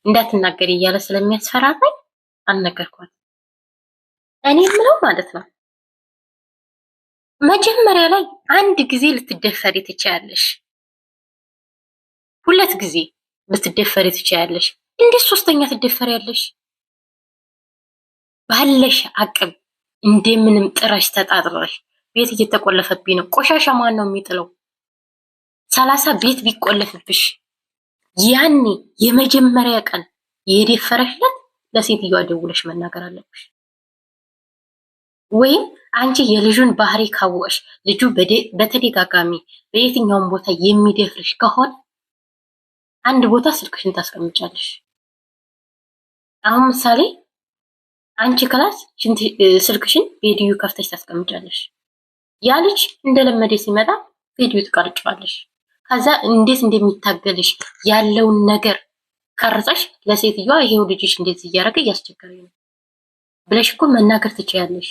እንዳትናገሪ እያለ ስለሚያስፈራራኝ አልነገርኳት። እኔ የምለው ማለት ነው መጀመሪያ ላይ አንድ ጊዜ ልትደፈሪ ትችያለሽ፣ ሁለት ጊዜ ልትደፈሪ ትችያለሽ። እንዴት ሶስተኛ ትደፈሪያለሽ? ባለሽ አቅም እንደምንም ጥረሽ ተጣጥረሽ ቤት እየተቆለፈብኝ ነው። ቆሻሻ ማን ነው የሚጥለው? 30 ቤት ቢቆለፍብሽ ያኔ የመጀመሪያ ቀን የደፈረሽለት ለሴትዮዋ ደውለሽ መናገር አለብሽ። ወይም አንቺ የልጁን ባህሪ ካወቅሽ ልጁ በተደጋጋሚ በየትኛውም ቦታ የሚደፍርሽ ከሆነ አንድ ቦታ ስልክሽን ታስቀምጫለሽ። አሁን ምሳሌ አንቺ ክላስ ስልክሽን ቪዲዮ ከፍተሽ ታስቀምጫለሽ። ያ ልጅ እንደለመደ ሲመጣ ቪዲዮ ትቀርጫለሽ። ከዛ እንዴት እንደሚታገልሽ ያለውን ነገር ቀርጸሽ ለሴትዮዋ ይሄው ልጅሽ እንደዚህ እያደረገ እያስቸገረኝ ነው ብለሽ እኮ መናገር ትችያለሽ።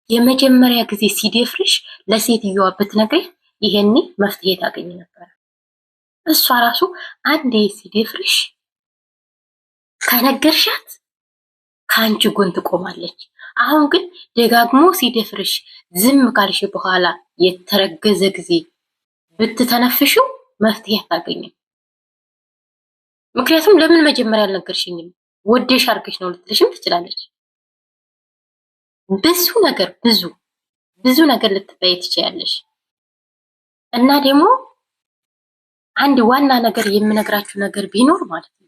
የመጀመሪያ ጊዜ ሲደፍርሽ ለሴትዮዋ ብትነግሪ ይሄኔ መፍትሄ ታገኝ ነበር። እሷ ራሱ አንዴ ሲደፍርሽ ከነገርሻት ከአንቺ ጎን ትቆማለች። አሁን ግን ደጋግሞ ሲደፍርሽ ዝም ካልሽ በኋላ የተረገዘ ጊዜ ብትተነፍሽው መፍትሄ አታገኝም። ምክንያቱም ለምን መጀመሪያ አልነገርሽኝም ወደሽ አድርገሽ ነው ልትልሽም ትችላለች። ብዙ ነገር ልትበይ ትችያለሽ። እና ደግሞ አንድ ዋና ነገር የምነግራችሁ ነገር ቢኖር ማለት ነው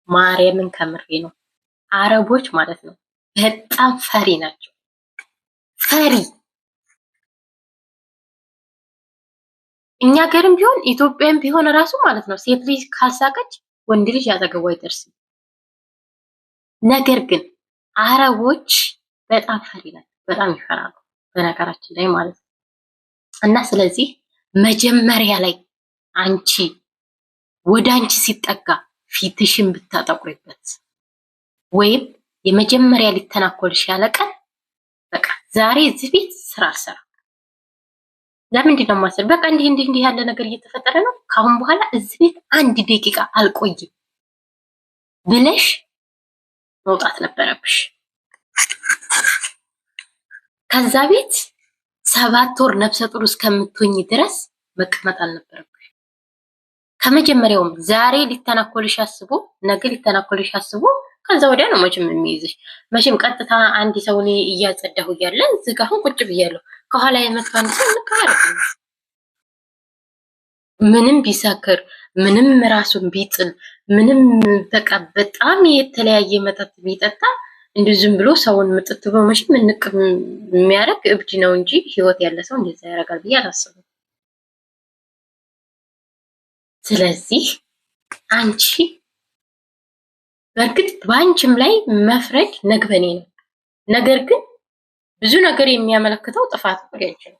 ማርያምን ከምሬ ነው አረቦች ማለት ነው በጣም ፈሪ ናቸው። ፈሪ እኛ ሀገርም ቢሆን ኢትዮጵያም ቢሆን ራሱ ማለት ነው ሴት ልጅ ካልሳቀች ወንድ ልጅ ያጠገቡ አይደርስም። ነገር ግን አረቦች በጣም ፈሪ ናቸው፣ በጣም ይፈራሉ በነገራችን ላይ ማለት ነው። እና ስለዚህ መጀመሪያ ላይ አንቺ ወደ አንቺ ሲጠጋ ፊትሽን ብታጠቁሪበት ወይም የመጀመሪያ ሊተናኮልሽ ያለ ቀን በቃ ዛሬ እዚህ ቤት ስራ አልሰራ ለምንድን ነው ማሰል በቃ እንዲህ ያለ ነገር እየተፈጠረ ነው ካሁን በኋላ እዚህ ቤት አንድ ደቂቃ አልቆይም ብለሽ መውጣት ነበረብሽ። ከዛ ቤት 7 ወር ነፍሰ ጡር እስከምትሆኝ ድረስ መቀመጥ አልነበረብሽ። ከመጀመሪያውም ዛሬ ሊተናኮልሽ አስቦ ነገ ሊተናኮልሽ አስቦ ከዛ ወዲያ ነው መቼም የሚይዝሽ። መቼም ቀጥታ አንድ ሰው እኔ እያጸዳሁ እያለ እዚህ ጋር አሁን ቁጭ ብያለሁ ከኋላ የመጣን ሰው ልካረክ ምንም ቢሰክር ምንም ራሱን ቢጥል ምንም በቃ በጣም የተለያየ መጠጥ ቢጠጣ እንዲሁ ዝም ብሎ ሰውን መጥቶ በመሽም እንቅ የሚያደርግ እብድ ነው እንጂ ህይወት ያለ ሰው እንደዛ ያደርጋል ብዬ አላስብም። ስለዚህ አንቺ በእርግጥ ባንቺም ላይ መፍረድ ነግበኔ ነው። ነገር ግን ብዙ ነገር የሚያመለክተው ጥፋት ወዲያንቺ ነው።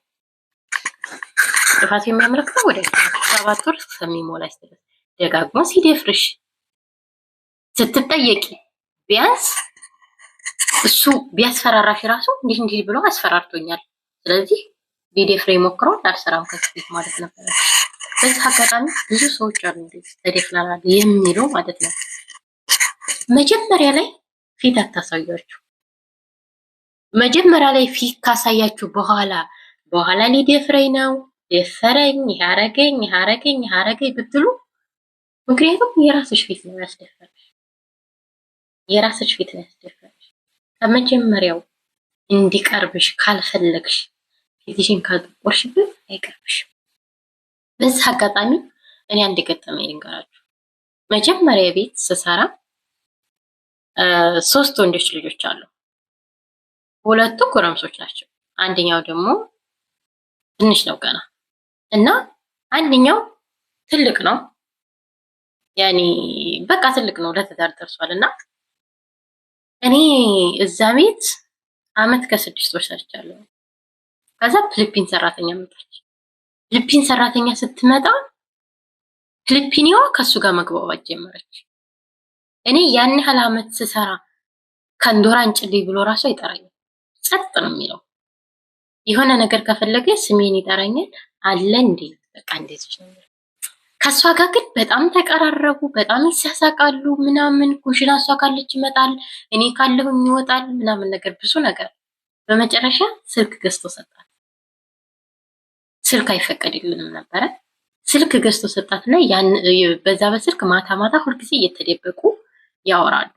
ጥፋት የሚያመለክተው ወዲያንቺ ነው። 7 ወር እስከሚሞላሽ ድረስ ደጋግሞ ሲደፍርሽ ስትጠየቂ ቢያንስ እሱ ቢያስፈራራሽ ራሱ እንዲህ ብሎ አስፈራርቶኛል፣ ስለዚህ ሊደፍረኝ ሞክሯል አልሰራም ከዚህ ማለት ነበር። በዚህ አጋጣሚ ብዙ ሰዎች አሉ እንደዚህ ተደፍራላል የሚለው ማለት ነው። መጀመሪያ ላይ ፊት አታሳያችሁ። መጀመሪያ ላይ ፊት ካሳያችሁ በኋላ ሊደፍረኝ ነው ደፈረኝ ያረገኝ ብትሉ ምክንያቱም የራስሽ ፊት ነው ያስደፈረሽ። የራስሽ ፊት ነው ያስደፈረሽ። ከመጀመሪያው እንዲቀርብሽ ካልፈለግሽ ፊትሽን ካልጠቆርሽበት አይቀርብሽም። በዚህ አጋጣሚ እኔ አንድ ገጠመኝ ልንገራችሁ። መጀመሪያ ቤት ስሰራ 3 ወንዶች ልጆች አሉ። 2ቱ ጎረምሶች ናቸው፣ አንደኛው ደግሞ ትንሽ ነው ገና እና አንደኛው ትልቅ ነው። ያኔ በቃ ትልቅ ነው ለትዳር ደርሷል። እና እኔ እዛ ቤት አመት ከ6 ወር ሰርቻለሁ። ከዛ ፊሊፒን ሰራተኛ መጣች። ፊሊፒን ሰራተኛ ስትመጣ ፊሊፒኒዋ ከሱ ጋር መግባባት ጀመረች። እኔ ያን ያህል አመት ስሰራ ከንዶራን ጭልይ ብሎ ራሱ አይጠራኝም፣ ጸጥ ነው የሚለው። የሆነ ነገር ከፈለገ ስሜን ይጠራኛል አለ እንዴ በቃ እንደዚህ ነው። ከእሷ ጋር ግን በጣም ተቀራረቡ፣ በጣም ይሳሳቃሉ ምናምን። ኩሽና እሷ ካለች ይመጣል፣ እኔ ካለሁኝ ይወጣል ምናምን ነገር ብዙ ነገር። በመጨረሻ ስልክ ገዝቶ ሰጣት። ስልክ አይፈቀድልንም ነበረ። ስልክ ገዝቶ ሰጣትና ያን በዛ በስልክ ማታ ማታ ሁልጊዜ እየተደበቁ ያወራሉ።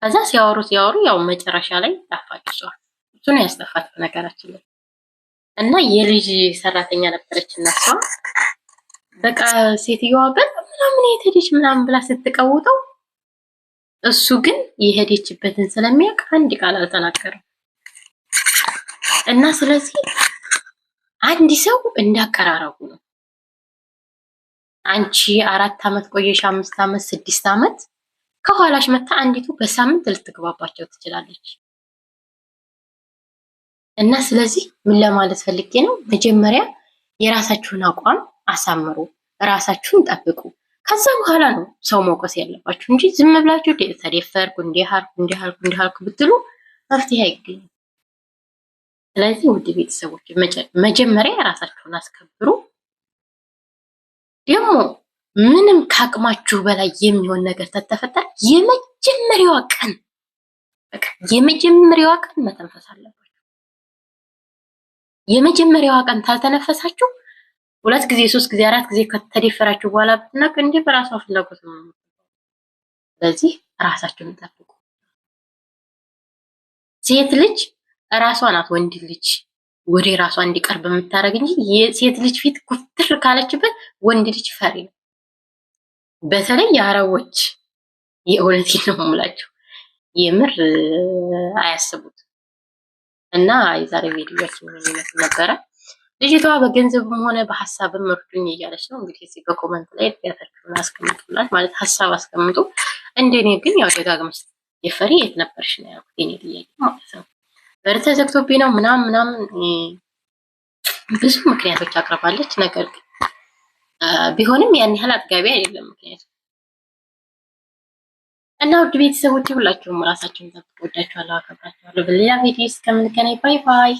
ከዛ ሲያወሩ ያው መጨረሻ ላይ ጠፋች። እሱ ነው ያስጠፋት በነገራችን ላይ። እና የልጅ ሰራተኛ ነበረች እና እሷ በቃ ሴትዮዋ በጣም ምናምን የት ምናምን ብላ ስትቀውጠው እሱ ግን የሄደችበትን ስለሚያውቅ አንድ ቃል አልተናገረም። እና ስለዚህ አንድ ሰው እንዳቀራረቡ ነው። አንቺ 4 ዓመት ቆየሽ፣ 5 ዓመት 6 ዓመት ከኋላሽ መታ አንዲቱ በሳምንት ልትግባባቸው ትችላለች። እና ስለዚህ ምን ለማለት ፈልጌ ነው፣ መጀመሪያ የራሳችሁን አቋም አሳምሩ፣ ራሳችሁን ጠብቁ። ከዛ በኋላ ነው ሰው መውቀስ ያለባችሁ እንጂ ዝም ብላችሁ ተደፈርኩ እንዲህ ብትሉ መፍትሄ አይገኝም። ስለዚህ ውድ ቤተሰቦች መጀመሪያ ራሳችሁን አስከብሩ። ደግሞ ምንም ከአቅማችሁ በላይ የሚሆን ነገር ተተፈጠረ የመጀመሪያዋ ቀን መተንፈስ አለባችሁ። የመጀመሪያዋ ቀን ታልተነፈሳችሁ 2 ጊዜ 3 ጊዜ 4 ጊዜ ከተደፈራችሁ በኋላ ብትነቅ እንዴ በራሷ ፍላጎት ነው። ስለዚህ ራሳችሁን ጠብቁ። ሴት ልጅ ራሷ ናት ወንድ ልጅ ወደ ራሷ እንዲቀርብ የምታደርግ እንጂ የሴት ልጅ ፊት ኩፍትር ካለችበት ወንድ ልጅ ፈሪ ነው። በተለይ የአረቦች የእውነቴን ነው የምላችሁ የምር አያስቡት። እና የዛሬ ቪዲዮአችን የሚመስል ነበረ። ልጅቷ በገንዘብም ሆነ በሀሳብም እርዱኝ እያለች ነው። እንግዲህ እዚህ በኮመንት ላይ እርዳታችሁን አስቀምጡላት ማለት ሀሳብ አስቀምጡ። እንደኔ ግን ያው ደጋግመሽ የፈሪ የት ነበርሽ ነው ያልኩት የኔ ጥያቄ ማለት ነው። በር ተዘግቶብኝ ነው ምናምን ብዙ ምክንያቶች አቅርባለች። ነገር ግን ቢሆንም ያን ያህል አጥጋቢ አይደለም ምክንያቱ። እና ውድ ቤተሰቦች ሁላችሁም ራሳችሁን ጠብቁ። ወዳችኋለሁ፣ አከብራችኋለሁ። በሌላ ቪዲዮ እስከምንገናኝ ባይ ባይ።